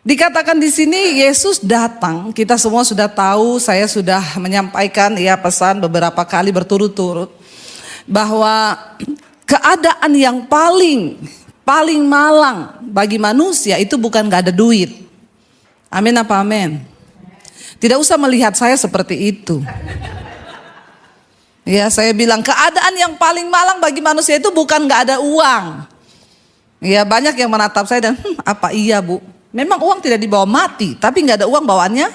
Dikatakan di sini Yesus datang, kita semua sudah tahu, saya sudah menyampaikan ya pesan beberapa kali berturut-turut bahwa keadaan yang paling malang bagi manusia itu bukan gak ada duit. Amin apa amin? Tidak usah melihat saya seperti itu. Ya, saya bilang keadaan yang paling malang bagi manusia itu bukan gak ada uang. Ya, banyak yang menatap saya dan apa iya bu? Memang uang tidak dibawa mati, tapi gak ada uang bawaannya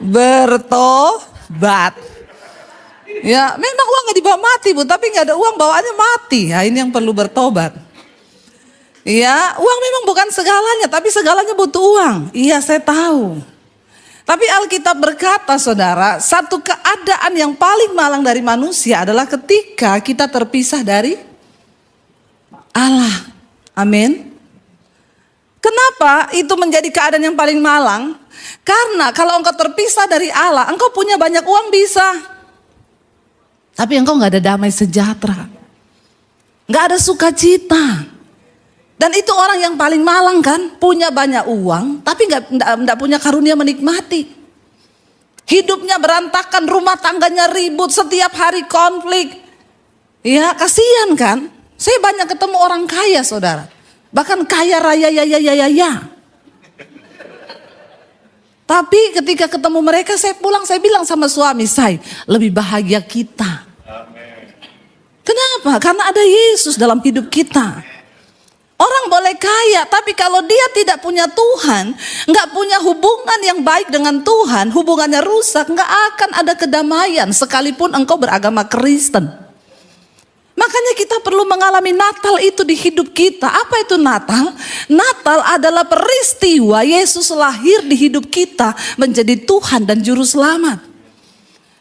bertobat. Ya, memang uang gak dibawa mati bu, tapi gak ada uang bawaannya mati. Ya, ini yang perlu bertobat. Ya, uang memang bukan segalanya, tapi segalanya butuh uang. Iya, saya tahu. Tapi Alkitab berkata, saudara, satu keadaan yang paling malang dari manusia adalah ketika kita terpisah dari Allah. Amin. Kenapa itu menjadi keadaan yang paling malang? Karena kalau engkau terpisah dari Allah, engkau punya banyak uang bisa, tapi engkau gak ada damai sejahtera, gak ada sukacita. Dan itu orang yang paling malang kan, punya banyak uang tapi gak punya karunia menikmati. Hidupnya berantakan, rumah tangganya ribut, setiap hari konflik. Ya kasihan kan. Saya banyak ketemu orang kaya saudara, bahkan kaya raya ya. Tapi ketika ketemu mereka saya pulang, saya bilang sama suami saya, lebih bahagia kita. Kenapa? Karena ada Yesus dalam hidup kita. Orang boleh kaya, tapi kalau dia tidak punya Tuhan, nggak punya hubungan yang baik dengan Tuhan, hubungannya rusak, nggak akan ada kedamaian sekalipun engkau beragama Kristen. Makanya kita perlu mengalami Natal itu di hidup kita. Apa itu Natal? Natal adalah peristiwa Yesus lahir di hidup kita menjadi Tuhan dan Juru Selamat.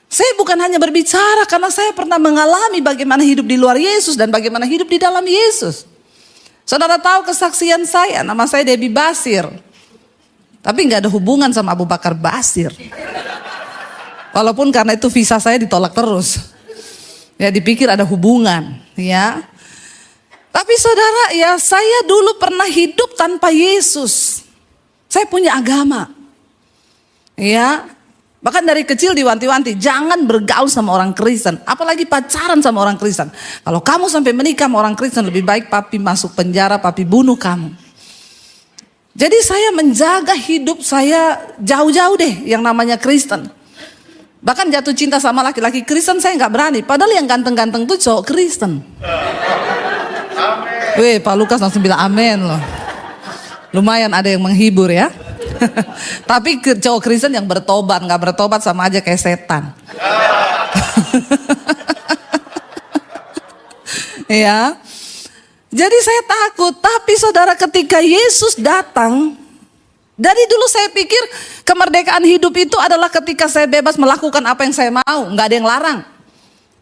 Saya bukan hanya berbicara karena saya pernah mengalami bagaimana hidup di luar Yesus dan bagaimana hidup di dalam Yesus. Saudara tahu kesaksian saya, nama saya Debbie Basir. Tapi gak ada hubungan sama Abu Bakar Basir. Walaupun karena itu visa saya ditolak terus. Ya dipikir ada hubungan ya. Tapi saudara ya, saya dulu pernah hidup tanpa Yesus. Saya punya agama. Ya. Bahkan dari kecil diwanti-wanti, jangan bergaul sama orang Kristen, apalagi pacaran sama orang Kristen. Kalau kamu sampai menikah sama orang Kristen, lebih baik papi masuk penjara, papi bunuh kamu. Jadi saya menjaga hidup saya jauh-jauh deh yang namanya Kristen. Bahkan jatuh cinta sama laki-laki Kristen saya nggak berani, padahal yang ganteng-ganteng tuh cowok Kristen. Weh, Pak Lukas langsung bilang amin loh. Lumayan ada yang menghibur ya. Tapi cowok Kristen yang bertobat, nggak bertobat sama aja kayak setan. Ya, jadi saya takut. Tapi saudara, ketika Yesus datang, dari dulu saya pikir kemerdekaan hidup itu adalah ketika saya bebas melakukan apa yang saya mau, nggak ada yang larang.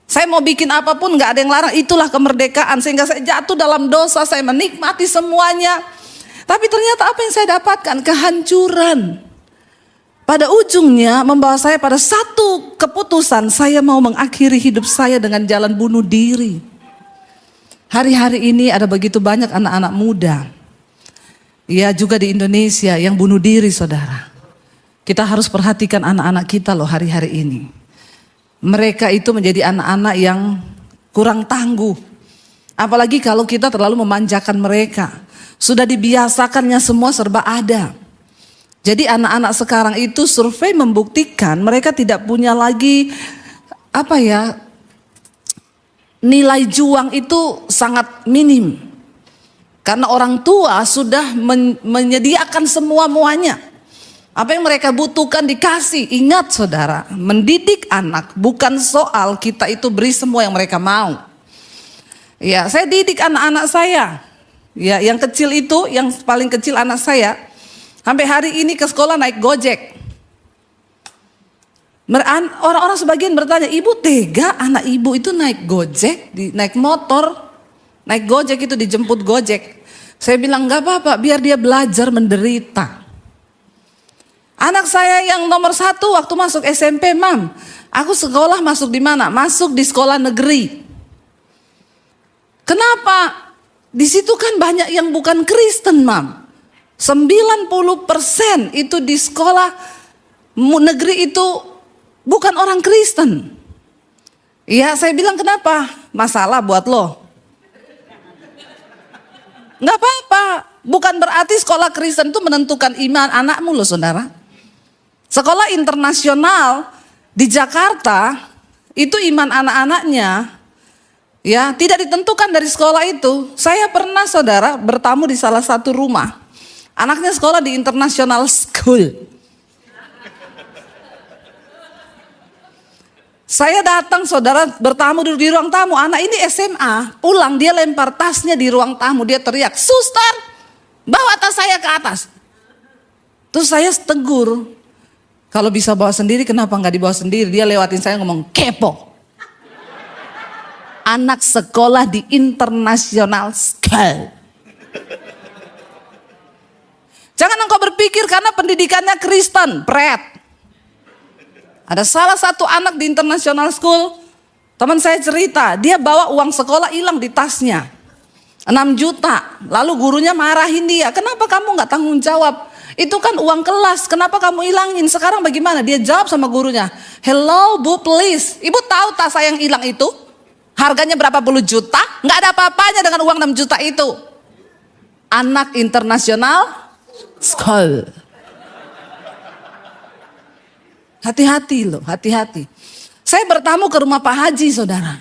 Saya mau bikin apapun nggak ada yang larang, itulah kemerdekaan. Sehingga saya jatuh dalam dosa, saya menikmati semuanya. Tapi ternyata apa yang saya dapatkan? Kehancuran. Pada ujungnya membawa saya pada satu keputusan, saya mau mengakhiri hidup saya dengan jalan bunuh diri. Hari-hari ini ada begitu banyak anak-anak muda, ya juga di Indonesia yang bunuh diri saudara. Kita harus perhatikan anak-anak kita loh hari-hari ini. Mereka itu menjadi anak-anak yang kurang tangguh. Apalagi kalau kita terlalu memanjakan mereka. Sudah dibiasakannya semua serba ada. Jadi anak-anak sekarang itu survei membuktikan mereka tidak punya lagi nilai juang itu sangat minim. Karena orang tua sudah menyediakan semua-muanya. Apa yang mereka butuhkan dikasih. Ingat saudara, mendidik anak bukan soal kita itu beri semua yang mereka mau. Ya, saya didik anak-anak saya. Ya, yang kecil itu, yang paling kecil anak saya, sampai hari ini ke sekolah naik Gojek. Orang-orang sebagian bertanya, ibu tega anak ibu itu naik Gojek, naik motor, naik Gojek itu dijemput Gojek. Saya bilang gak apa-apa, biar dia belajar menderita. Anak saya yang nomor 1 waktu masuk SMP, Mam, aku sekolah masuk di mana? Masuk di sekolah negeri. Kenapa? Di situ kan banyak yang bukan Kristen, Mam. 90% itu di sekolah negeri itu bukan orang Kristen. Iya, saya bilang kenapa? Masalah buat lo. Nggak apa-apa. Bukan berarti sekolah Kristen itu menentukan iman anakmu loh, saudara. Sekolah internasional di Jakarta itu iman anak-anaknya ya tidak ditentukan dari sekolah itu. Saya pernah, saudara, bertamu di salah satu rumah. Anaknya sekolah di international school. Saya datang, saudara, bertamu di ruang tamu. Anak ini SMA, pulang dia lempar tasnya di ruang tamu. Dia teriak, "Suster, bawa tas saya ke atas." Terus saya tegur, kalau bisa bawa sendiri kenapa nggak dibawa sendiri? Dia lewatin saya ngomong, "Kepo. Anak sekolah di international school. Jangan engkau berpikir karena pendidikannya Kristen, pret." Ada salah satu anak di international school, teman saya cerita, dia bawa uang sekolah hilang di tasnya. 6 juta, lalu gurunya marahin dia, "Kenapa kamu nggak tanggung jawab? Itu kan uang kelas, kenapa kamu hilangin? Sekarang bagaimana?" Dia jawab sama gurunya, "Hello Bu, please, Ibu tahu tas saya yang hilang itu? Harganya berapa puluh juta? Nggak ada apa-apanya dengan uang 6 juta itu." Anak internasional school. Hati-hati loh, hati-hati. Saya bertamu ke rumah Pak Haji, saudara.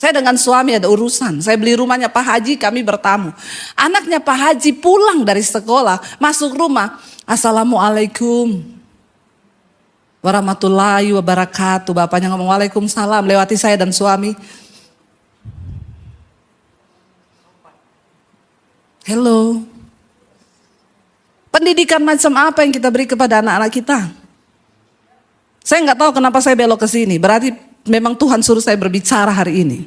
Saya dengan suami ada urusan. Saya beli rumahnya Pak Haji, kami bertamu. Anaknya Pak Haji pulang dari sekolah, masuk rumah. "Assalamualaikum warahmatullahi wabarakatuh." Bapaknya ngomong, "Waalaikumsalam." Lewati saya dan suami. Hello. Pendidikan macam apa yang kita beri kepada anak-anak kita? Saya nggak tahu kenapa saya belok ke sini. Berarti memang Tuhan suruh saya berbicara hari ini.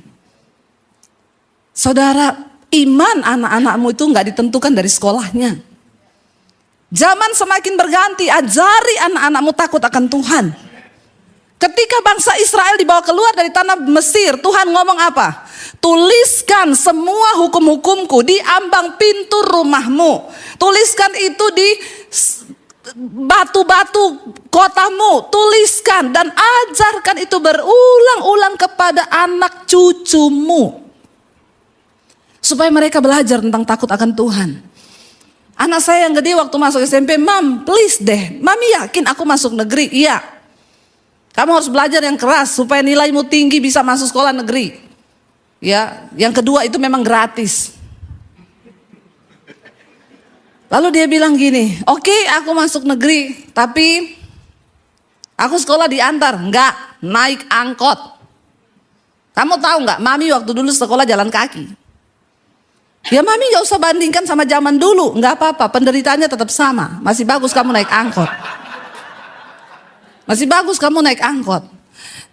Saudara, iman anak-anakmu itu nggak ditentukan dari sekolahnya. Zaman semakin berganti, ajari anak-anakmu takut akan Tuhan. Ketika bangsa Israel dibawa keluar dari tanah Mesir, Tuhan ngomong apa? "Tuliskan semua hukum-hukumku di ambang pintu rumahmu. Tuliskan itu di batu-batu kotamu, tuliskan dan ajarkan itu berulang-ulang kepada anak cucumu." Supaya mereka belajar tentang takut akan Tuhan. Anak saya yang gede waktu masuk SMP, "Mam, please deh, Mami yakin aku masuk negeri?" "Iya. Kamu harus belajar yang keras supaya nilaimu tinggi bisa masuk sekolah negeri." Ya, yang kedua itu memang gratis. Lalu dia bilang gini, "Oke, aku masuk negeri, tapi aku sekolah diantar." "Enggak, naik angkot." Kamu tahu nggak, Mami waktu dulu sekolah jalan kaki. "Ya Mami nggak usah bandingkan sama zaman dulu." "Nggak apa-apa, penderitaannya tetap sama. Masih bagus kamu naik angkot. Masih bagus kamu naik angkot."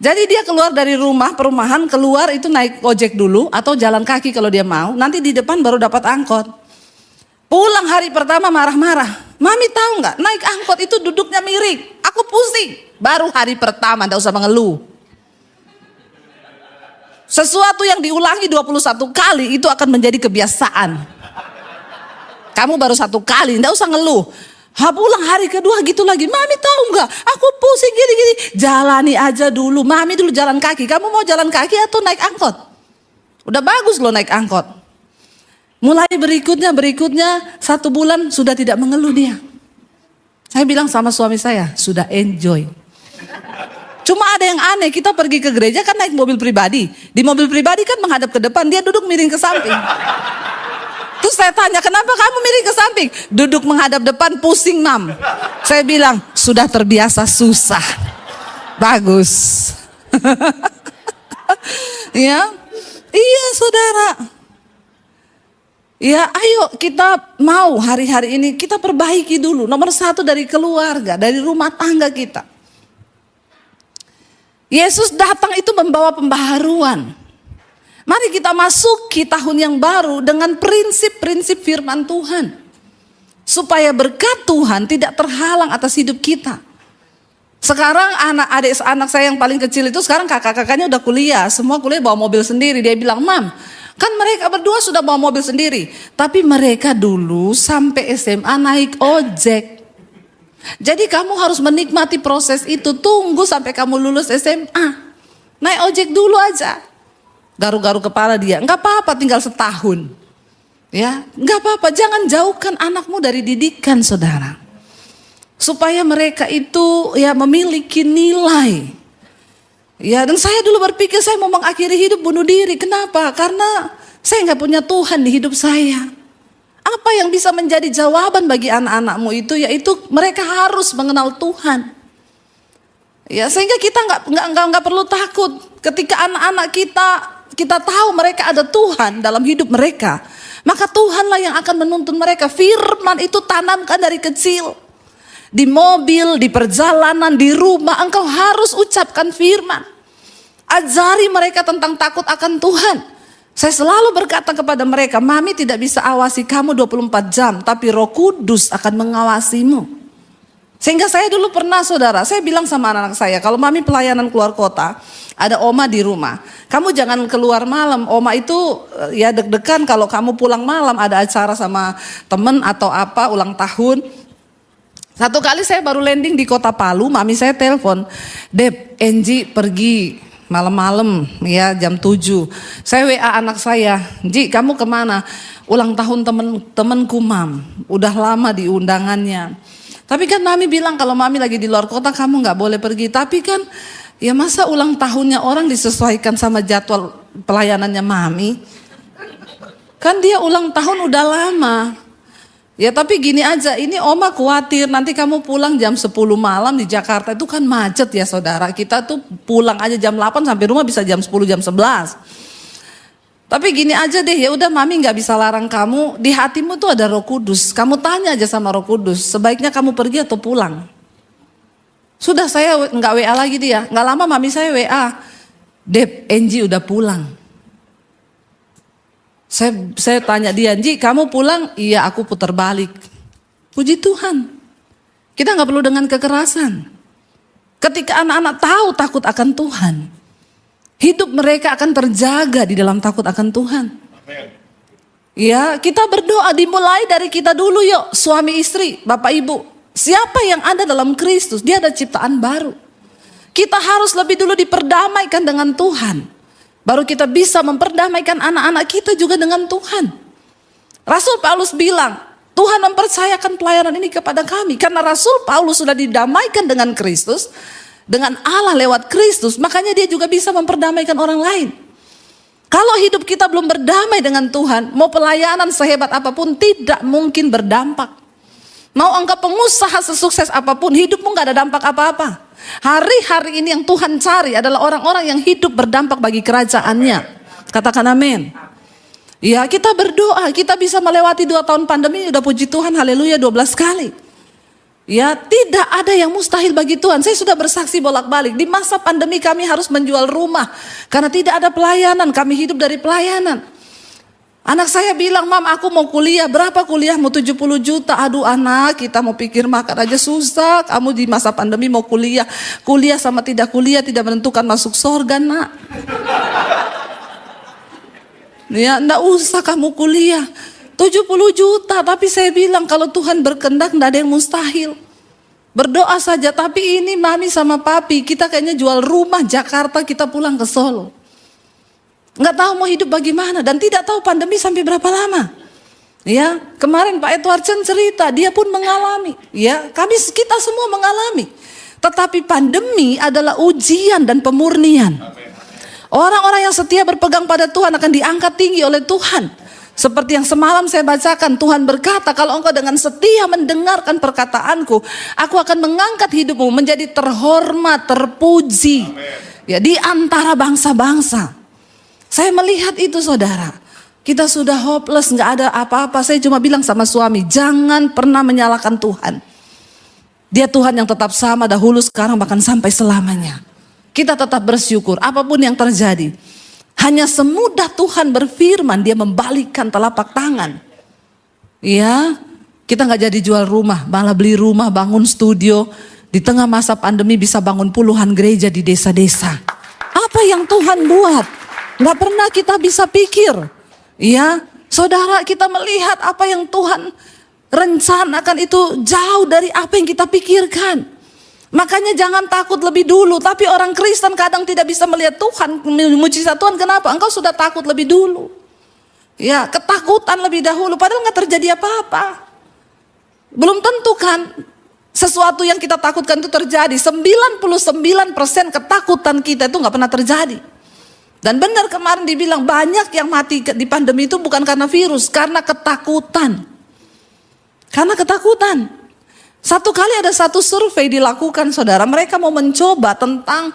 Jadi dia keluar dari rumah, perumahan, keluar itu naik ojek dulu atau jalan kaki kalau dia mau. Nanti di depan baru dapat angkot. Pulang hari pertama marah-marah. "Mami tahu nggak, naik angkot itu duduknya miring. Aku pusing." Baru hari pertama, nggak usah mengeluh. Sesuatu yang diulangi 21 kali itu akan menjadi kebiasaan. Kamu baru 1 kali, nggak usah ngeluh. Pulang hari kedua gitu lagi. "Mami tahu nggak, aku pusing gini-gini." Jalani aja dulu. Mami dulu jalan kaki. Kamu mau jalan kaki atau naik angkot? Udah bagus loh naik angkot. Mulai berikutnya 1 bulan sudah tidak mengeluh dia. Saya bilang sama suami saya, sudah enjoy. Cuma ada yang aneh, kita pergi ke gereja kan naik mobil pribadi. Di mobil pribadi kan menghadap ke depan, dia duduk miring ke samping. Terus saya tanya, "Kenapa kamu miring ke samping?" "Duduk menghadap depan pusing, Mam." Saya bilang, sudah terbiasa susah. Bagus. Ya, iya saudara. Ya ayo kita mau hari-hari ini kita perbaiki dulu. Nomor 1 dari keluarga, dari rumah tangga kita. Yesus datang itu membawa pembaharuan. Mari kita masuki tahun yang baru dengan prinsip-prinsip firman Tuhan. Supaya berkat Tuhan tidak terhalang atas hidup kita. Sekarang anak saya yang paling kecil itu sekarang kakak-kakaknya udah kuliah, semua kuliah bawa mobil sendiri. Dia bilang, "Mam, kan mereka berdua sudah bawa mobil sendiri, tapi mereka dulu sampai SMA naik ojek. Jadi kamu harus menikmati proses itu, tunggu sampai kamu lulus SMA. Naik ojek dulu aja." Garu-garu kepala dia, "Enggak apa-apa, tinggal setahun." Ya, enggak apa-apa, jangan jauhkan anakmu dari didikan, saudara. Supaya mereka itu ya memiliki nilai. Ya, dan saya dulu berpikir saya mau mengakhiri hidup bunuh diri. Kenapa? Karena saya nggak punya Tuhan di hidup saya. Apa yang bisa menjadi jawaban bagi anak-anakmu itu, yaitu mereka harus mengenal Tuhan. Ya, sehingga kita nggak perlu takut ketika anak-anak kita tahu mereka ada Tuhan dalam hidup mereka. Maka Tuhanlah yang akan menuntun mereka. Firman itu tanamkan dari kecil. Di mobil, di perjalanan, di rumah, engkau harus ucapkan firman. Ajari mereka tentang takut akan Tuhan. Saya selalu berkata kepada mereka, "Mami tidak bisa awasi kamu 24 jam, tapi Roh Kudus akan mengawasimu." Sehingga saya dulu pernah, saudara, saya bilang sama anak-anak saya, kalau Mami pelayanan keluar kota, ada oma di rumah, kamu jangan keluar malam. Oma itu ya deg-degan kalau kamu pulang malam, ada acara sama temen atau apa, ulang tahun. Satu kali saya baru landing di kota Palu, mami saya telepon, "Dep, Enji pergi malam-malam ya jam 7. Saya WA anak saya, "Ji, kamu kemana?" "Ulang tahun temenku, Mam. Udah lama di undangannya." Tapi kan mami bilang kalau mami lagi di luar kota kamu nggak boleh pergi. Tapi kan ya masa ulang tahunnya orang disesuaikan sama jadwal pelayanannya mami? Kan dia ulang tahun udah lama. Ya tapi gini aja, ini oma khawatir nanti kamu pulang jam 10 malam di Jakarta itu kan macet ya saudara. Kita tuh pulang aja jam 8 sampai rumah bisa jam 10 jam 11. Tapi gini aja deh, ya udah mami nggak bisa larang kamu. Di hatimu tuh ada Roh Kudus. Kamu tanya aja sama Roh Kudus, sebaiknya kamu pergi atau pulang. Sudah saya nggak WA lagi dia. Nggak lama mami saya WA, "Dep, Enji udah pulang." Saya tanya dia, "Ji, kamu pulang?" "Iya, aku putar balik." Puji Tuhan. Kita nggak perlu dengan kekerasan. Ketika anak-anak tahu takut akan Tuhan, hidup mereka akan terjaga di dalam takut akan Tuhan. Ya, kita berdoa dimulai dari kita dulu yuk, suami istri, bapak ibu. Siapa yang ada dalam Kristus, dia ada ciptaan baru. Kita harus lebih dulu diperdamaikan dengan Tuhan. Baru kita bisa memperdamaikan anak-anak kita juga dengan Tuhan. Rasul Paulus bilang, Tuhan mempercayakan pelayanan ini kepada kami. Karena Rasul Paulus sudah didamaikan dengan Kristus, dengan Allah lewat Kristus, makanya dia juga bisa memperdamaikan orang lain. Kalau hidup kita belum berdamai dengan Tuhan, mau pelayanan sehebat apapun tidak mungkin berdampak. Mau engkau pengusaha sesukses apapun, hidupmu gak ada dampak apa-apa. Hari-hari ini yang Tuhan cari adalah orang-orang yang hidup berdampak bagi kerajaannya. Katakan amin. Ya, kita berdoa, kita bisa melewati 2 tahun pandemi, udah puji Tuhan, haleluya 12 kali. Ya, tidak ada yang mustahil bagi Tuhan. Saya sudah bersaksi bolak-balik, di masa pandemi kami harus menjual rumah karena tidak ada pelayanan, kami hidup dari pelayanan. Anak saya bilang, "Mam, aku mau kuliah." "Berapa kuliahmu?" 70 juta. Aduh anak, kita mau pikir makan aja susah. Kamu di masa pandemi mau kuliah. Kuliah sama tidak kuliah tidak menentukan masuk surga, nak. Ya, enggak usah kamu kuliah. 70 juta. Tapi saya bilang kalau Tuhan berkehendak enggak ada yang mustahil. Berdoa saja. Tapi ini mami sama papi, kita kayaknya jual rumah Jakarta, kita pulang ke Solo. Nggak tahu mau hidup bagaimana dan tidak tahu pandemi sampai berapa lama. Ya, kemarin Pak Edward Chen cerita, dia pun mengalami. Ya, kita semua mengalami. Tetapi pandemi adalah ujian dan pemurnian. Orang-orang yang setia berpegang pada Tuhan akan diangkat tinggi oleh Tuhan. Seperti yang semalam saya bacakan, Tuhan berkata, "Kalau engkau dengan setia mendengarkan perkataanku, aku akan mengangkat hidupmu menjadi terhormat, terpuji." Ya, di antara bangsa-bangsa. Saya melihat itu saudara. Kita sudah hopeless, gak ada apa-apa. Saya cuma bilang sama suami, jangan pernah menyalahkan Tuhan. Dia Tuhan yang tetap sama dahulu, sekarang, bahkan sampai selamanya. Kita tetap bersyukur apapun yang terjadi. Hanya semudah Tuhan berfirman, dia membalikkan telapak tangan. Ya, kita gak jadi jual rumah, malah beli rumah, bangun studio. Di tengah masa pandemi bisa bangun puluhan gereja di desa-desa. Apa yang Tuhan buat? Nggak pernah kita bisa pikir. Ya, saudara, kita melihat apa yang Tuhan rencanakan itu jauh dari apa yang kita pikirkan. Makanya jangan takut lebih dulu. Tapi orang Kristen kadang tidak bisa melihat Tuhan, mujizat Tuhan. Kenapa? Engkau sudah takut lebih dulu. Ya, ketakutan lebih dahulu. Padahal nggak terjadi apa-apa. Belum tentu kan sesuatu yang kita takutkan itu terjadi. 99% ketakutan kita itu nggak pernah terjadi. Dan benar kemarin dibilang banyak yang mati di pandemi itu bukan karena virus, karena ketakutan. Karena ketakutan. Satu kali ada satu survei dilakukan, saudara. Mereka mau mencoba tentang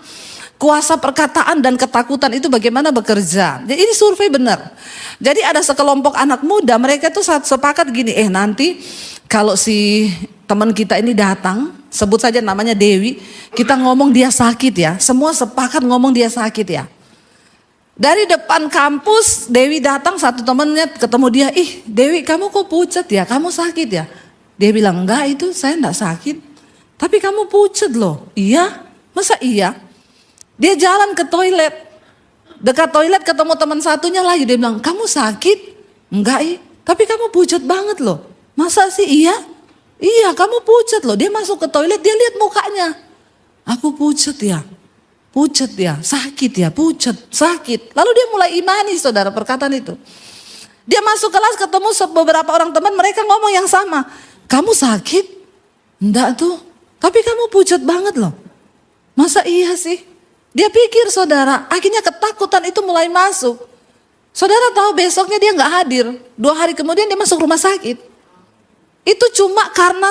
kuasa perkataan dan ketakutan itu bagaimana bekerja. Jadi ini survei benar. Jadi ada sekelompok anak muda, mereka itu sepakat gini, nanti kalau si teman kita ini datang, sebut saja namanya Dewi, kita ngomong dia sakit ya. Semua sepakat ngomong dia sakit ya. Dari depan kampus, Dewi datang, satu temannya ketemu dia, Dewi kamu kok pucat ya, kamu sakit ya? Dia bilang, enggak itu saya enggak sakit. Tapi kamu pucat loh. Iya? Masa iya? Dia jalan ke toilet. Dekat toilet ketemu teman satunya lagi, dia bilang, kamu sakit? Enggak, tapi kamu pucat banget loh. Masa sih iya? Iya kamu pucat loh. Dia masuk ke toilet, dia lihat mukanya. Aku pucat ya, sakit ya, pucat, sakit. Lalu dia mulai imani, saudara, perkataan itu. Dia masuk kelas ketemu beberapa orang teman, mereka ngomong yang sama. Kamu sakit? Enggak tuh, tapi kamu pucat banget loh. Masa iya sih? Dia pikir, saudara, akhirnya ketakutan itu mulai masuk. Saudara tahu besoknya dia nggak hadir. 2 hari kemudian dia masuk rumah sakit. Itu cuma karena,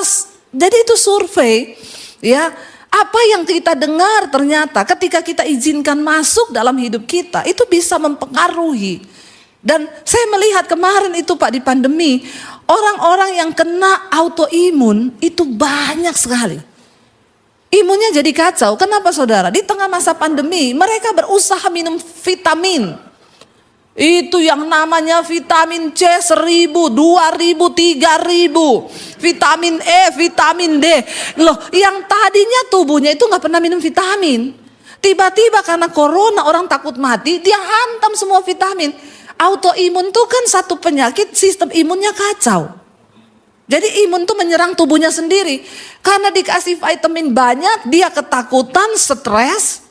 jadi itu survei, ya. Apa yang kita dengar ternyata ketika kita izinkan masuk dalam hidup kita, itu bisa mempengaruhi. Dan saya melihat kemarin itu Pak di pandemi, orang-orang yang kena autoimun itu banyak sekali. Imunnya jadi kacau, kenapa saudara? Di tengah masa pandemi, mereka berusaha minum vitamin. Itu yang namanya vitamin C 1000, 2000, 3000. Vitamin E, vitamin D. Loh, yang tadinya tubuhnya itu gak pernah minum vitamin. Tiba-tiba karena corona orang takut mati, dia hantam semua vitamin. Autoimun itu kan satu penyakit, sistem imunnya kacau. Jadi imun tuh menyerang tubuhnya sendiri. Karena dikasih vitamin banyak, dia ketakutan, stres,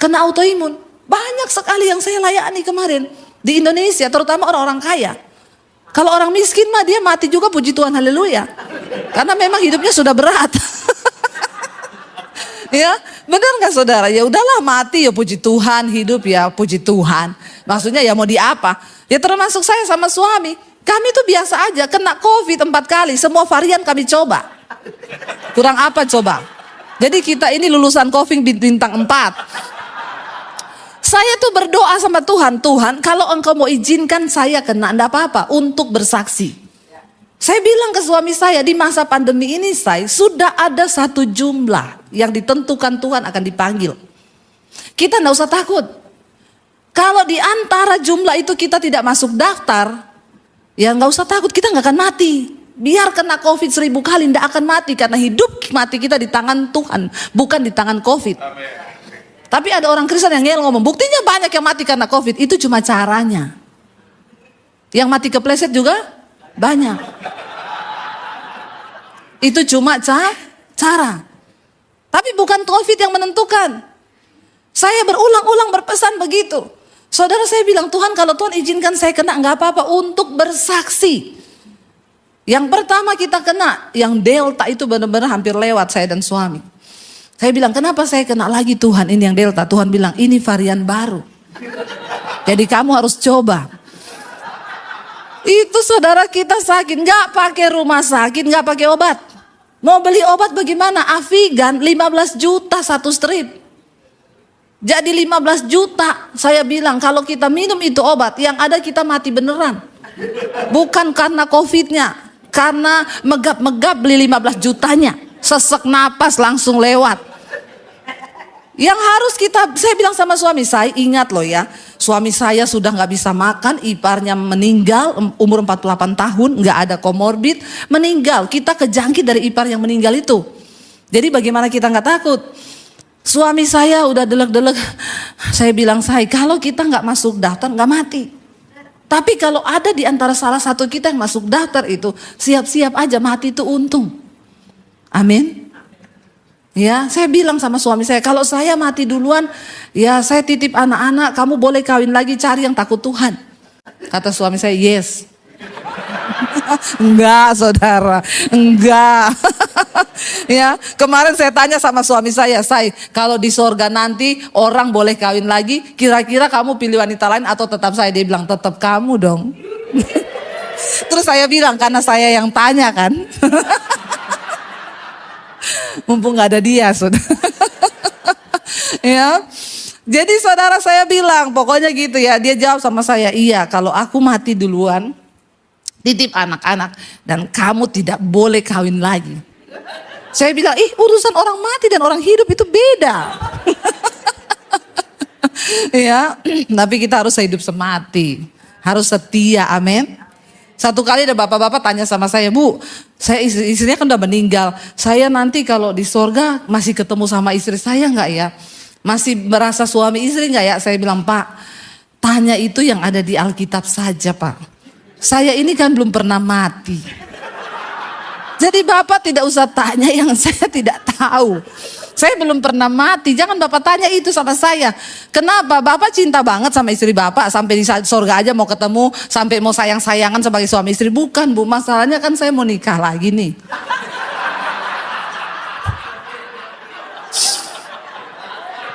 kena autoimun. Banyak sekali yang saya layani kemarin. Di Indonesia, terutama orang-orang kaya. Kalau orang miskin mah dia mati juga, puji Tuhan, haleluya. Karena memang hidupnya sudah berat. Ya, benar nggak saudara? Ya udahlah mati ya puji Tuhan, hidup ya puji Tuhan. Maksudnya ya mau di apa? Ya termasuk saya sama suami. Kami tuh biasa aja kena COVID 4 kali, semua varian kami coba. Kurang apa coba? Jadi kita ini lulusan COVID bintang 4. Saya tuh berdoa sama Tuhan, Tuhan kalau engkau mau izinkan saya kena, enggak apa-apa, untuk bersaksi. Saya bilang ke suami saya, di masa pandemi ini saya sudah ada satu jumlah yang ditentukan Tuhan akan dipanggil. Kita enggak usah takut. Kalau di antara jumlah itu kita tidak masuk daftar, ya enggak usah takut, kita enggak akan mati. Biar kena COVID 1000 kali enggak akan mati, karena hidup mati kita di tangan Tuhan, bukan di tangan COVID. Amen. Tapi ada orang Kristen yang ngeyel ngomong, buktinya banyak yang mati karena COVID. Itu cuma caranya. Yang mati kepleset juga banyak. Itu cuma cara. Tapi bukan COVID yang menentukan. Saya berulang-ulang berpesan begitu. Saudara, saya bilang, Tuhan kalau Tuhan izinkan saya kena, enggak apa-apa, untuk bersaksi. Yang pertama kita kena, yang Delta itu benar-benar hampir lewat saya dan suami. Saya bilang, kenapa saya kena lagi Tuhan, ini yang Delta. Tuhan bilang, ini varian baru. Jadi kamu harus coba. Itu saudara kita sakit, nggak pakai rumah sakit, nggak pakai obat. Mau beli obat bagaimana? Avigan 15 juta satu strip. Jadi 15 juta. Saya bilang, kalau kita minum itu obat, yang ada kita mati beneran. Bukan karena COVID-nya, karena megap-megap beli 15 jutanya. Sesek napas langsung lewat. Yang harus saya bilang sama suami saya, ingat loh ya, suami saya sudah nggak bisa makan, iparnya meninggal, umur 48 tahun, nggak ada komorbid, meninggal. Kita kejangkit dari ipar yang meninggal itu. Jadi bagaimana kita nggak takut? Suami saya udah delek-delek, saya bilang, "Say, kalau kita nggak masuk daftar nggak mati. Tapi kalau ada di antara salah satu kita yang masuk daftar itu, siap-siap aja mati itu untung." Amin. Ya, saya bilang sama suami saya, kalau saya mati duluan, ya saya titip anak-anak, kamu boleh kawin lagi, cari yang takut Tuhan. Kata suami saya, yes. Enggak, saudara, enggak. Ya, kemarin saya tanya sama suami saya, kalau di sorga nanti orang boleh kawin lagi, kira-kira kamu pilih wanita lain atau tetap saya? Dia bilang, tetap kamu dong. Terus saya bilang, karena saya yang tanya kan. Mumpung gak ada dia, saudara. Ya, jadi saudara, saya bilang, pokoknya gitu ya. Dia jawab sama saya, iya, kalau aku mati duluan, titip anak-anak, dan kamu tidak boleh kawin lagi. Saya bilang, urusan orang mati dan orang hidup itu beda. Ya, tapi kita harus hidup semati, harus setia, amin. Satu kali ada bapak-bapak tanya sama saya, "Bu, saya istrinya kan udah meninggal, saya nanti kalau di sorga masih ketemu sama istri saya nggak ya? Masih merasa suami istri nggak ya?" Saya bilang, "Pak, tanya itu yang ada di Alkitab saja, Pak. Saya ini kan belum pernah mati. Jadi Bapak tidak usah tanya yang saya tidak tahu. Saya belum pernah mati, jangan Bapak tanya itu sama saya. Kenapa? Bapak cinta banget sama istri Bapak, sampai di sorga aja mau ketemu, sampai mau sayang-sayangan sebagai suami istri." Bukan, Bu, masalahnya kan saya mau nikah lagi nih.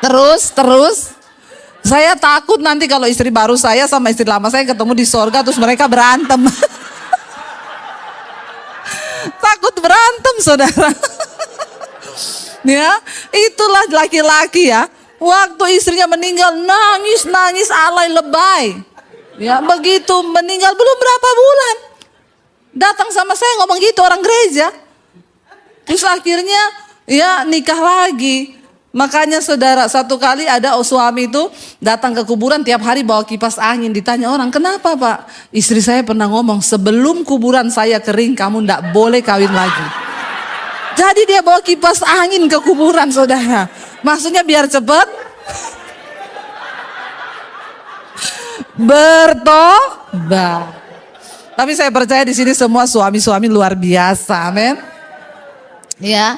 Terus saya takut nanti kalau istri baru saya sama istri lama saya ketemu di sorga terus mereka berantem. Takut berantem, saudara. Ya, itulah laki-laki ya. Waktu istrinya meninggal nangis alay lebay. Ya, begitu meninggal belum berapa bulan, datang sama saya ngomong gitu, orang gereja. Terus akhirnya ya nikah lagi. Makanya saudara, satu kali ada suami itu datang ke kuburan tiap hari bawa kipas angin. Ditanya orang, "Kenapa, Pak?" "Istri saya pernah ngomong, sebelum kuburan saya kering kamu ndak boleh kawin lagi." Jadi dia bawa kipas angin ke kuburan, saudara. Maksudnya biar cepat bertobat. Tapi saya percaya di sini semua suami-suami luar biasa, amin. Ya.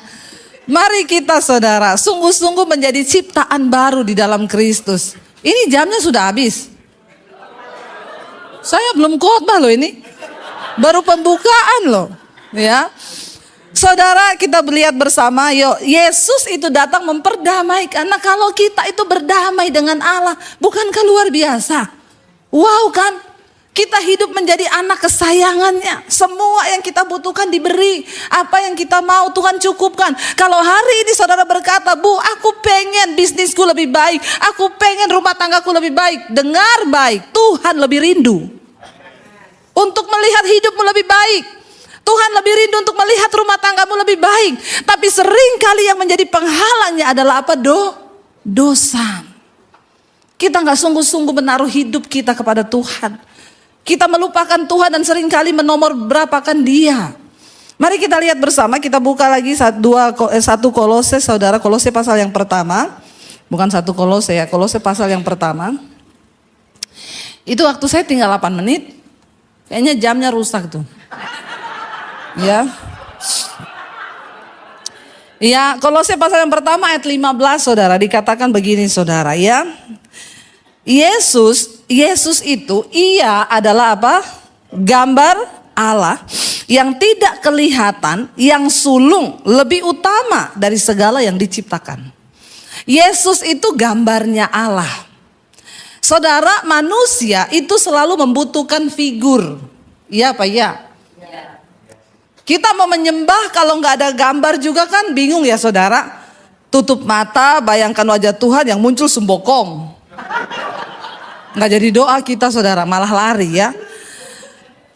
Mari kita, saudara, sungguh-sungguh menjadi ciptaan baru di dalam Kristus. Ini jamnya sudah habis. Saya belum khotbah loh ini. Baru pembukaan loh. Ya. Saudara, kita melihat bersama, yuk, Yesus itu datang memperdamaikan. Nah, kalau kita itu berdamai dengan Allah, bukankah luar biasa? Wow kan? Kita hidup menjadi anak kesayangannya. Semua yang kita butuhkan diberi. Apa yang kita mau Tuhan cukupkan. Kalau hari ini saudara berkata, "Bu, aku pengen bisnisku lebih baik. Aku pengen rumah tanggaku lebih baik." Dengar baik, Tuhan lebih rindu untuk melihat hidupmu lebih baik. Tuhan lebih rindu untuk melihat rumah tanggamu lebih baik. Tapi sering kali yang menjadi penghalangnya adalah apa? Dosa. Kita gak sungguh-sungguh menaruh hidup kita kepada Tuhan. Kita melupakan Tuhan dan seringkali menomor berapakan Dia. Mari kita lihat bersama, kita buka lagi 1 Kolose, saudara, Kolose pasal yang pertama. Bukan 1 Kolose ya, Kolose pasal yang pertama. Itu waktu saya tinggal 8 menit, kayaknya jamnya rusak tuh. Ya. Ya, Kolose pasal yang pertama ayat 15, saudara, dikatakan begini, saudara, ya. Yesus itu, ia adalah apa? Gambar Allah yang tidak kelihatan, yang sulung, lebih utama dari segala yang diciptakan. Yesus itu gambarnya Allah. Saudara, manusia itu selalu membutuhkan figur. Iya apa ya? Kita mau menyembah kalau nggak ada gambar juga kan bingung ya, saudara. Tutup mata, bayangkan wajah Tuhan yang muncul sembokong. Nggak jadi doa kita, saudara, malah lari ya.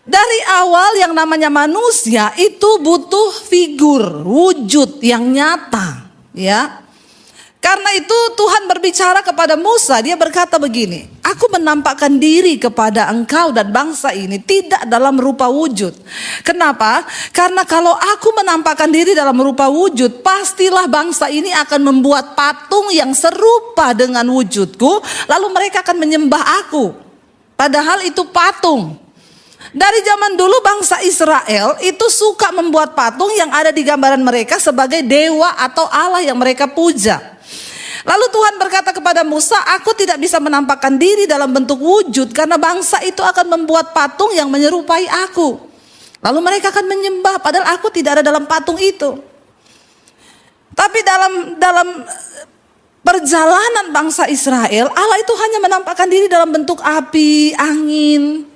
Dari awal yang namanya manusia itu butuh figur, wujud yang nyata, ya. Karena itu Tuhan berbicara kepada Musa, dia berkata begini, aku menampakkan diri kepada engkau dan bangsa ini tidak dalam rupa wujud. Kenapa? Karena kalau aku menampakkan diri dalam rupa wujud, pastilah bangsa ini akan membuat patung yang serupa dengan wujudku, lalu mereka akan menyembah aku. Padahal itu patung. Dari zaman dulu bangsa Israel itu suka membuat patung yang ada di gambaran mereka sebagai dewa atau Allah yang mereka puja. Lalu Tuhan berkata kepada Musa, aku tidak bisa menampakkan diri dalam bentuk wujud karena bangsa itu akan membuat patung yang menyerupai aku. Lalu mereka akan menyembah padahal aku tidak ada dalam patung itu. Tapi dalam perjalanan bangsa Israel, Allah itu hanya menampakkan diri dalam bentuk api, angin.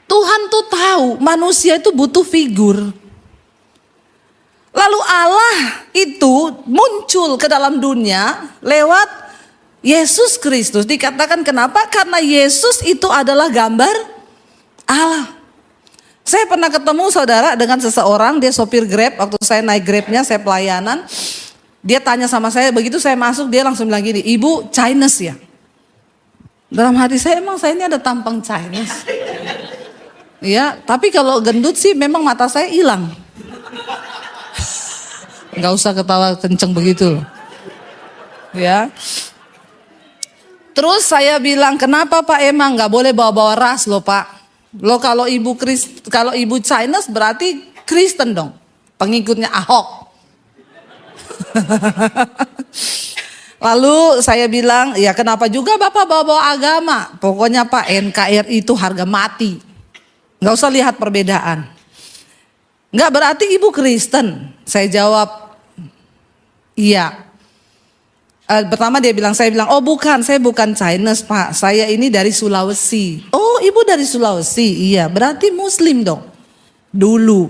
Tuhan tuh tahu manusia itu butuh figur. Lalu Allah itu muncul ke dalam dunia lewat Yesus Kristus. Dikatakan kenapa? Karena Yesus itu adalah gambar Allah. Saya pernah ketemu saudara dengan seseorang, dia sopir Grab. Waktu saya naik Grabnya, saya pelayanan. Dia tanya sama saya, begitu saya masuk dia langsung bilang gini, ibu Chinese ya? Dalam hati saya, emang saya ini ada tampang Chinese? Ya, tapi kalau gendut sih memang mata saya hilang. Gak usah ketawa kenceng begitu. Ya. Terus saya bilang, kenapa Pak emang gak boleh bawa-bawa ras loh Pak? Lo kalau ibu Chinese berarti Kristen dong. Pengikutnya Ahok. Lalu saya bilang, ya kenapa juga Bapak bawa-bawa agama? Pokoknya Pak, NKRI itu harga mati. Gak usah lihat perbedaan. Gak berarti ibu Kristen. Saya jawab, iya. Pertama saya bilang, oh bukan, saya bukan Chinese Pak, saya ini dari Sulawesi. Oh ibu dari Sulawesi, iya berarti Muslim dong. Dulu.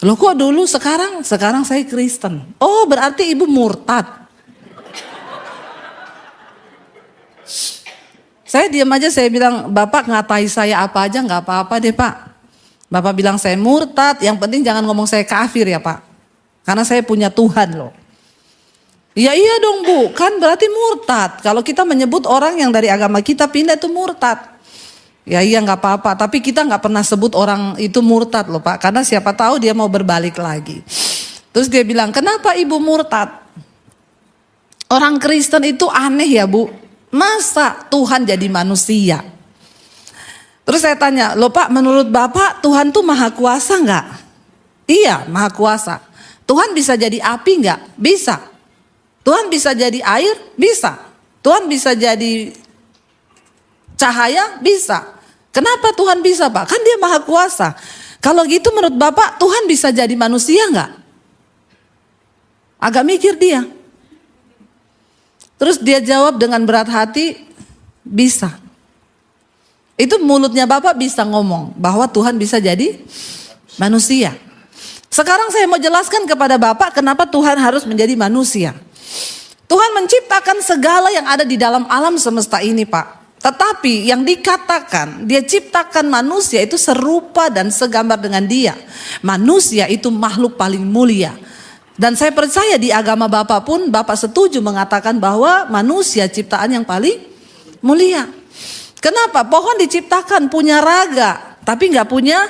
Loh kok dulu, sekarang saya Kristen. Oh berarti ibu murtad. Saya diam aja, saya bilang, Bapak ngatai saya apa aja gak apa-apa deh Pak. Bapak bilang saya murtad, yang penting jangan ngomong saya kafir ya Pak. Karena saya punya Tuhan loh. Ya iya dong Bu, kan berarti murtad. Kalau kita menyebut orang yang dari agama kita pindah itu murtad. Ya iya gak apa-apa, tapi kita gak pernah sebut orang itu murtad loh Pak. Karena siapa tahu dia mau berbalik lagi. Terus dia bilang, kenapa ibu murtad? Orang Kristen itu aneh ya Bu. Masa Tuhan jadi manusia? Terus saya tanya, loh Pak menurut Bapak Tuhan tuh maha kuasa gak? Iya maha kuasa. Tuhan bisa jadi api gak? Bisa. Tuhan bisa jadi air? Bisa. Tuhan bisa jadi cahaya? Bisa. Kenapa Tuhan bisa Pak? Kan dia maha kuasa. Kalau gitu menurut Bapak Tuhan bisa jadi manusia gak? Agak mikir dia. Terus dia jawab dengan berat hati, bisa. Itu mulutnya Bapak bisa ngomong bahwa Tuhan bisa jadi manusia. Sekarang saya mau jelaskan kepada Bapak kenapa Tuhan harus menjadi manusia. Tuhan menciptakan segala yang ada di dalam alam semesta ini Pak. Tetapi yang dikatakan dia ciptakan manusia itu serupa dan segambar dengan dia. Manusia itu makhluk paling mulia. Dan saya percaya di agama Bapak pun Bapak setuju mengatakan bahwa manusia ciptaan yang paling mulia. Kenapa? Pohon diciptakan punya raga tapi gak punya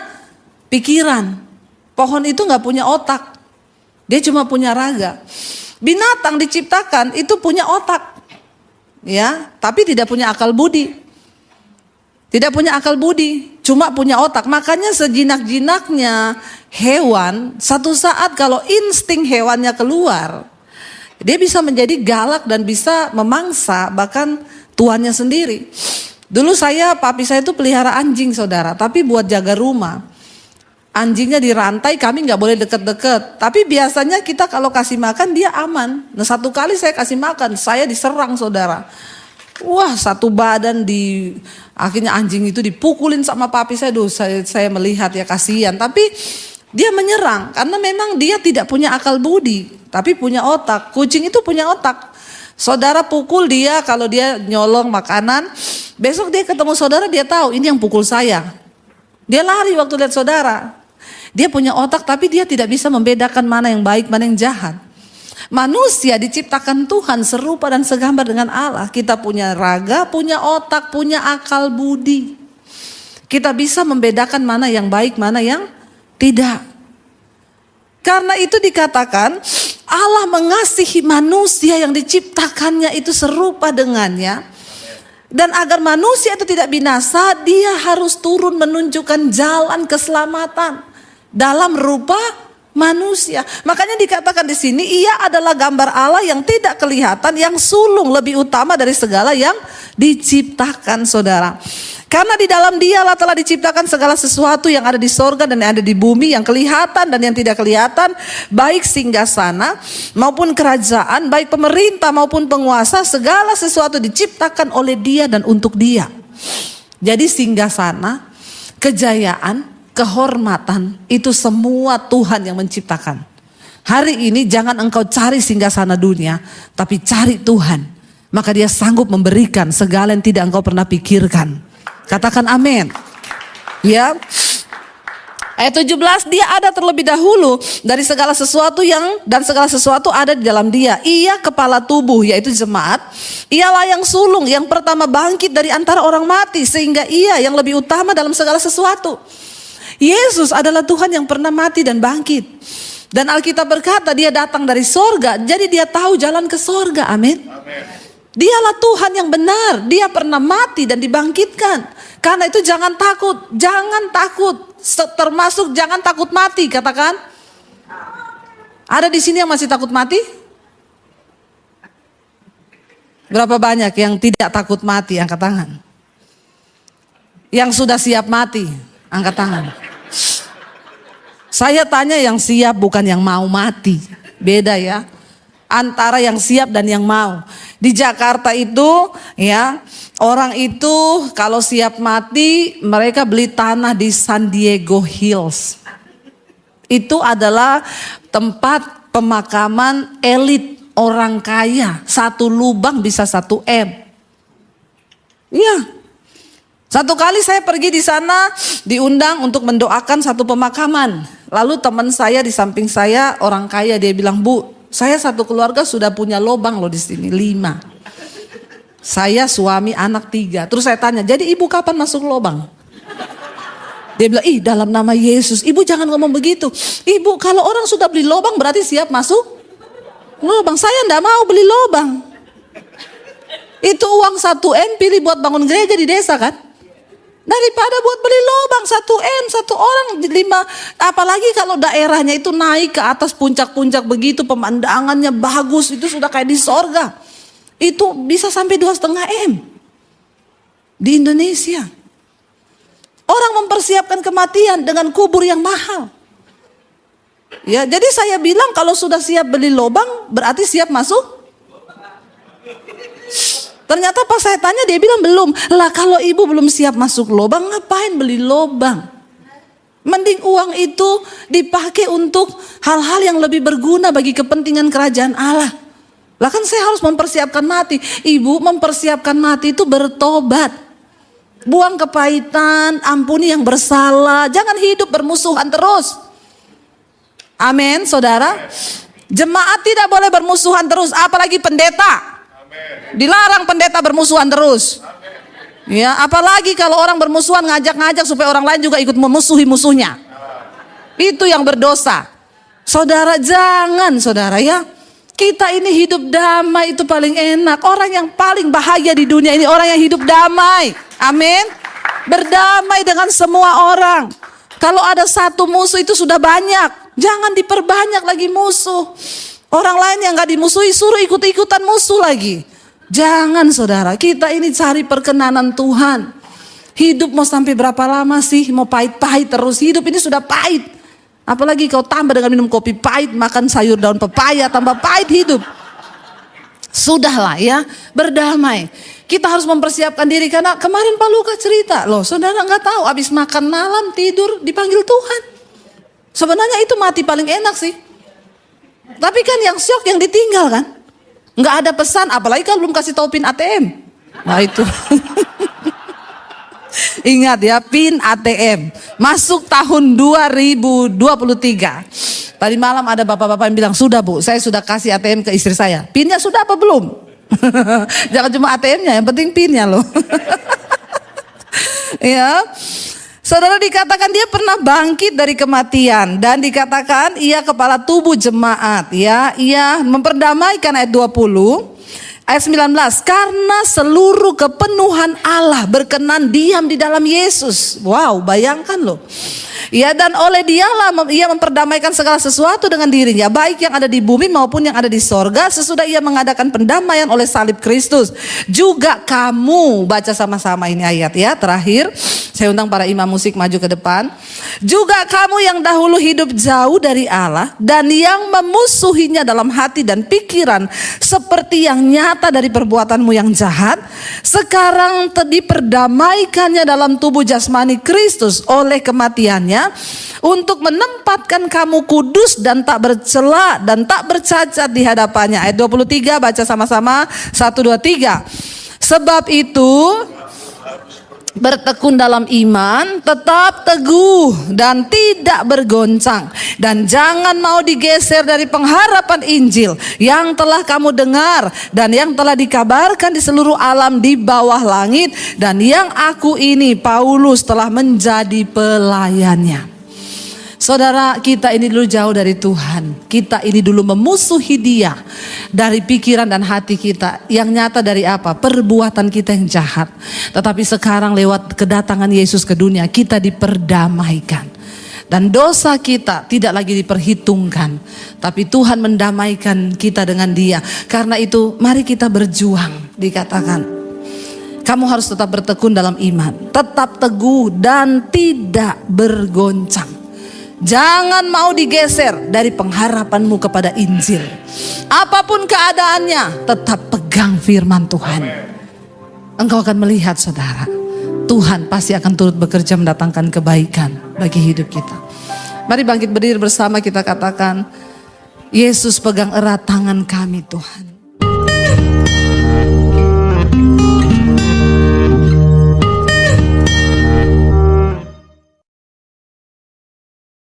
pikiran. Pohon itu gak punya otak. Dia cuma punya raga. Binatang diciptakan itu punya otak. Ya, tapi tidak punya akal budi. Tidak punya akal budi, cuma punya otak. Makanya sejinak-jinaknya hewan, satu saat kalau insting hewannya keluar, dia bisa menjadi galak dan bisa memangsa bahkan tuannya sendiri. Dulu papi saya itu pelihara anjing saudara, tapi buat jaga rumah. Anjingnya dirantai, kami gak boleh deket-deket. Tapi biasanya kita kalau kasih makan dia aman. Nah satu kali saya kasih makan, saya diserang saudara. Wah satu badan akhirnya anjing itu dipukulin sama papi saya. Duh, saya melihat ya kasihan. Tapi dia menyerang karena memang dia tidak punya akal budi. Tapi punya otak, kucing itu punya otak. Saudara pukul dia kalau dia nyolong makanan. Besok dia ketemu saudara dia tahu ini yang pukul saya. Dia lari waktu lihat saudara. Dia punya otak tapi dia tidak bisa membedakan mana yang baik, mana yang jahat. Manusia diciptakan Tuhan serupa dan segambar dengan Allah. Kita punya raga, punya otak, punya akal budi. Kita bisa membedakan mana yang baik, mana yang tidak. Karena itu dikatakan Allah mengasihi manusia yang diciptakannya itu serupa dengannya. Dan agar manusia itu tidak binasa, dia harus turun menunjukkan jalan keselamatan dalam rupa manusia. Makanya dikatakan di sini, ia adalah gambar Allah yang tidak kelihatan, yang sulung lebih utama dari segala yang diciptakan, saudara. Karena di dalam dialah telah diciptakan segala sesuatu yang ada di sorga dan yang ada di bumi, yang kelihatan dan yang tidak kelihatan, baik singgasana maupun kerajaan, baik pemerintah maupun penguasa, segala sesuatu diciptakan oleh Dia dan untuk Dia. Jadi singgasana, kejayaan, kehormatan itu semua Tuhan yang menciptakan. Hari ini jangan engkau cari singgasana dunia, tapi cari Tuhan. Maka Dia sanggup memberikan segala yang tidak engkau pernah pikirkan. Katakan amin. Ya. Ayat 17, Dia ada terlebih dahulu dari segala sesuatu dan segala sesuatu ada di dalam Dia. Ia kepala tubuh, yaitu jemaat. Ialah yang sulung, yang pertama bangkit dari antara orang mati, sehingga Ia yang lebih utama dalam segala sesuatu. Yesus adalah Tuhan yang pernah mati dan bangkit. Dan Alkitab berkata Dia datang dari sorga, jadi Dia tahu jalan ke sorga. Amin. Dialah Tuhan yang benar. Dia pernah mati dan dibangkitkan. Karena itu jangan takut. Jangan takut. Termasuk jangan takut mati. Katakan. Ada di sini yang masih takut mati? Berapa banyak yang tidak takut mati? Angkat tangan. Yang sudah siap mati? Angkat tangan. Saya tanya yang siap, bukan yang mau mati. Beda ya. Antara yang siap dan yang mau. Di Jakarta itu ya, orang itu kalau siap mati mereka beli tanah di San Diego Hills. Itu adalah tempat pemakaman elit orang kaya. Satu lubang bisa 1 M. Iya. Satu kali saya pergi di sana diundang untuk mendoakan satu pemakaman. Lalu teman saya di samping saya orang kaya, dia bilang, "Bu, saya satu keluarga sudah punya lubang loh di sini 5. Saya, suami, anak 3. Terus saya tanya, "Jadi ibu kapan masuk lubang?" Dia bilang, "Ih, dalam nama Yesus, ibu jangan ngomong begitu. Ibu, kalau orang sudah beli lubang berarti siap masuk lubang. Saya enggak mau beli lubang. Itu uang 1 M pilih buat bangun gereja di desa kan? Daripada buat beli lubang 1 M, 1 orang 5. Apalagi kalau daerahnya itu naik ke atas puncak-puncak begitu, pemandangannya bagus, itu sudah kayak di sorga. Itu bisa sampai 2,5 M di Indonesia. Orang mempersiapkan kematian dengan kubur yang mahal. Ya, jadi saya bilang kalau sudah siap beli lubang berarti siap masuk. Ternyata pas saya tanya dia bilang belum. Lah kalau ibu belum siap masuk lubang, ngapain beli lubang? Mending uang itu dipakai untuk hal-hal yang lebih berguna bagi kepentingan kerajaan Allah. Lah kan saya harus mempersiapkan mati. Ibu, mempersiapkan mati itu bertobat. Buang kepahitan, ampuni yang bersalah. Jangan hidup bermusuhan terus. Amin, saudara. Jemaat tidak boleh bermusuhan terus, apalagi pendeta. Dilarang pendeta bermusuhan terus. Ya, apalagi kalau orang bermusuhan ngajak-ngajak supaya orang lain juga ikut memusuhi musuhnya. Itu yang berdosa. Saudara, jangan saudara ya. Kita ini hidup damai itu paling enak. Orang yang paling bahagia di dunia ini orang yang hidup damai. Amin. Berdamai dengan semua orang. Kalau ada satu musuh itu sudah banyak. Jangan diperbanyak lagi musuh. Orang lain yang gak dimusuhi suruh ikut-ikutan musuh lagi. Jangan saudara, kita ini cari perkenanan Tuhan. Hidup mau sampai berapa lama sih? Mau pahit-pahit terus. Hidup ini sudah pahit. Apalagi kau tambah dengan minum kopi pahit, makan sayur daun pepaya, tambah pahit hidup. Sudahlah ya, berdamai. Kita harus mempersiapkan diri karena kemarin Pak Luka cerita. Loh saudara gak tahu, habis makan malam tidur dipanggil Tuhan. Sebenarnya itu mati paling enak sih. Tapi kan yang syok yang ditinggal kan. Nggak ada pesan, apalagi kalau belum kasih tahu PIN ATM. Nah itu. Ingat ya, PIN ATM. Masuk tahun 2023. Tadi malam ada bapak-bapak yang bilang, sudah Bu, saya sudah kasih ATM ke istri saya. PIN-nya sudah apa belum? Jangan cuma ATM-nya, yang penting PIN-nya loh. Ya, saudara, dikatakan dia pernah bangkit dari kematian dan dikatakan ia kepala tubuh jemaat. Ya, ia memperdamaikan ayat 20. Ayat 19, karena seluruh kepenuhan Allah berkenan diam di dalam Yesus. Wow, bayangkan loh. Ya, dan oleh dialah ia memperdamaikan segala sesuatu dengan dirinya, baik yang ada di bumi maupun yang ada di sorga, sesudah ia mengadakan pendamaian oleh salib Kristus. Juga kamu, baca sama-sama ini ayat ya, terakhir. Saya undang para imam musik maju ke depan. Juga kamu yang dahulu hidup jauh dari Allah dan yang memusuhinya dalam hati dan pikiran seperti yang nyata dari perbuatanmu yang jahat, sekarang diperdamaikannya dalam tubuh jasmani Kristus oleh kematiannya, untuk menempatkan kamu kudus dan tak bercela dan tak bercacat di hadapannya. Ayat 23 baca sama-sama, 1, 2, 3. Sebab itu bertekun dalam iman, tetap teguh dan tidak bergoncang, dan jangan mau digeser dari pengharapan Injil yang telah kamu dengar dan yang telah dikabarkan di seluruh alam di bawah langit, dan yang aku ini Paulus telah menjadi pelayannya. Saudara, kita ini dulu jauh dari Tuhan. Kita ini dulu memusuhi Dia dari pikiran dan hati kita. Yang nyata dari apa? Perbuatan kita yang jahat. Tetapi sekarang lewat kedatangan Yesus ke dunia, kita diperdamaikan. Dan dosa kita tidak lagi diperhitungkan. Tapi Tuhan mendamaikan kita dengan Dia. Karena itu mari kita berjuang, dikatakan. Kamu harus tetap bertekun dalam iman. Tetap teguh dan tidak bergoncang. Jangan mau digeser dari pengharapanmu kepada Injil. Apapun keadaannya, tetap pegang firman Tuhan. Engkau akan melihat, saudara, Tuhan pasti akan turut bekerja mendatangkan kebaikan bagi hidup kita. Mari bangkit berdiri bersama, kita katakan, Yesus pegang erat tangan kami Tuhan.